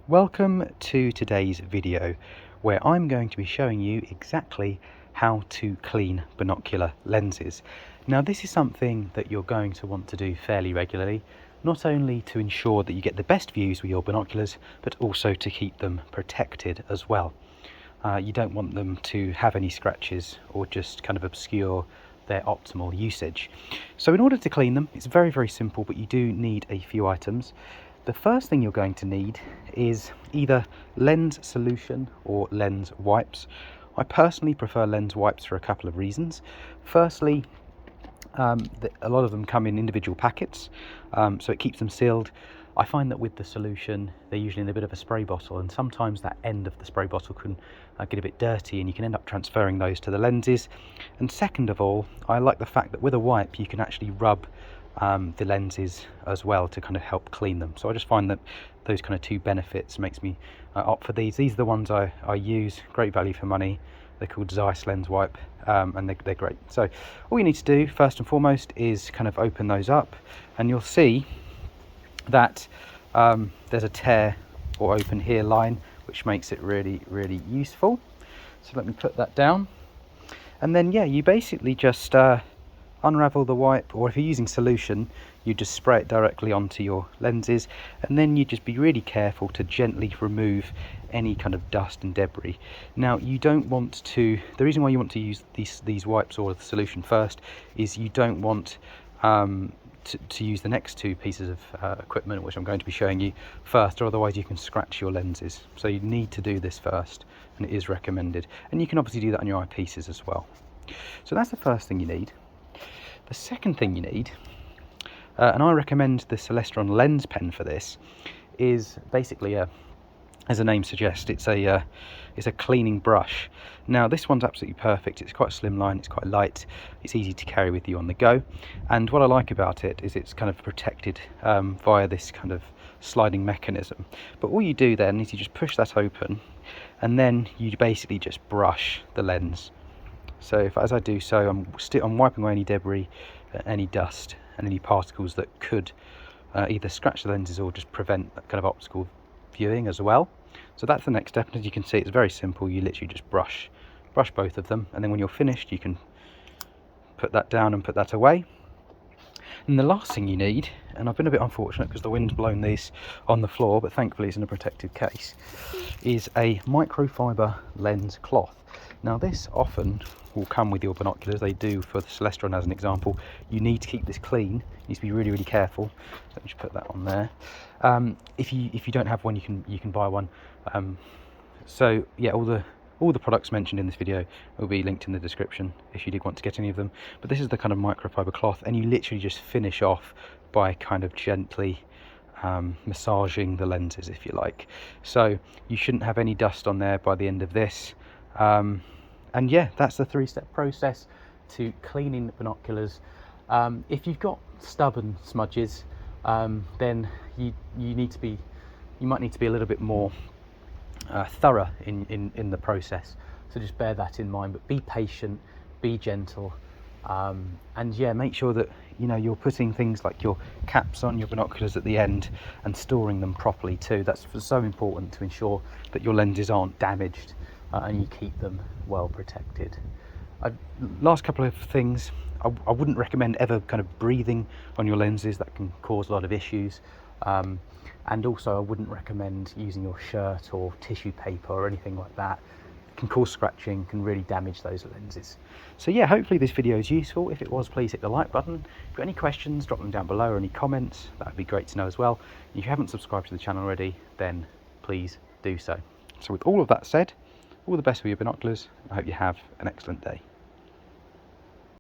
Welcome to today's video where I'm going to be showing you exactly how to clean binocular lenses. Now this is something that you're going to want to do fairly regularly, not only to ensure that you get the best views with your binoculars, but also to keep them protected as well. You don't want them to have any scratches or just kind of obscure their optimal usage. So in order to clean them, it's very simple, but you do need a few items. The first thing you're going to need is either lens solution or lens wipes. I personally prefer lens wipes for a couple of reasons. Firstly, a lot of them come in individual packets, so it keeps them sealed. I find that with the solution, they're usually in a bit of a spray bottle, and sometimes that end of the spray bottle can get a bit dirty, and you can end up transferring those to the lenses. And second of all, I like the fact that with a wipe you can actually rub the lenses as well to kind of help clean them. So I just find that those kind of two benefits makes me opt for these. These are the ones I use, great value for money. They're called Zeiss lens wipe, and they're great. So all you need to do first and foremost is kind of open those up, and you'll see that there's a tear or open here line, which makes it really useful. So let me put that down, and then yeah, you basically just unravel the wipe, or if you're using solution, you just spray it directly onto your lenses, and then you just be really careful to gently remove any kind of dust and debris. Now you don't want to, the reason why you want to use these wipes or the solution first is you don't want to use the next two pieces of equipment, which I'm going to be showing you first, or otherwise you can scratch your lenses. So you need to do this first, and it is recommended, and you can obviously do that on your eyepieces as well. So that's the first thing you need. The second thing you need, and I recommend the Celestron lens pen for this, is basically as the name suggests, it's a cleaning brush. Now this one's absolutely perfect. It's quite slimline, it's quite light, it's easy to carry with you on the go, and what I like about it is it's kind of protected via this kind of sliding mechanism. But all you do then is you just push that open, and then you basically just brush the lens. So as I do so, I'm wiping away any debris, any dust and any particles that could either scratch the lenses or just prevent that kind of optical viewing as well. So that's the next step, and as you can see, it's very simple. You literally just brush both of them, and then when you're finished you can put that down and put that away. And the last thing you need, and I've been a bit unfortunate because the wind's blown these on the floor, but thankfully it's in a protected case, is a microfiber lens cloth. Now this often will come with your binoculars. They do for the Celestron as an example. You need to keep this clean. You need to be really careful. Let me just put that on there. If you don't have one, you can buy one. So yeah, all the products mentioned in this video will be linked in the description if you did want to get any of them. But this is the kind of microfiber cloth, and you literally just finish off by kind of gently massaging the lenses, if you like. So you shouldn't have any dust on there by the end of this. And yeah, that's the three-step process to cleaning binoculars. If you've got stubborn smudges, then you might need to be a little bit more thorough in the process. So just bear that in mind, but be patient, be gentle, and yeah, make sure that you're putting things like your caps on your binoculars at the end and storing them properly too. That's so important to ensure that your lenses aren't damaged and you keep them well protected. Last couple of things, I wouldn't recommend ever kind of breathing on your lenses. That can cause a lot of issues. And also I wouldn't recommend using your shirt or tissue paper or anything like that. It can cause scratching, can really damage those lenses. So yeah, hopefully this video is useful. If it was, please hit the like button. If you've got any questions, drop them down below, or any comments, that would be great to know as well. If you haven't subscribed to the channel already, then please do so. So with all of that said, all the best with your binoculars. I hope you have an excellent day.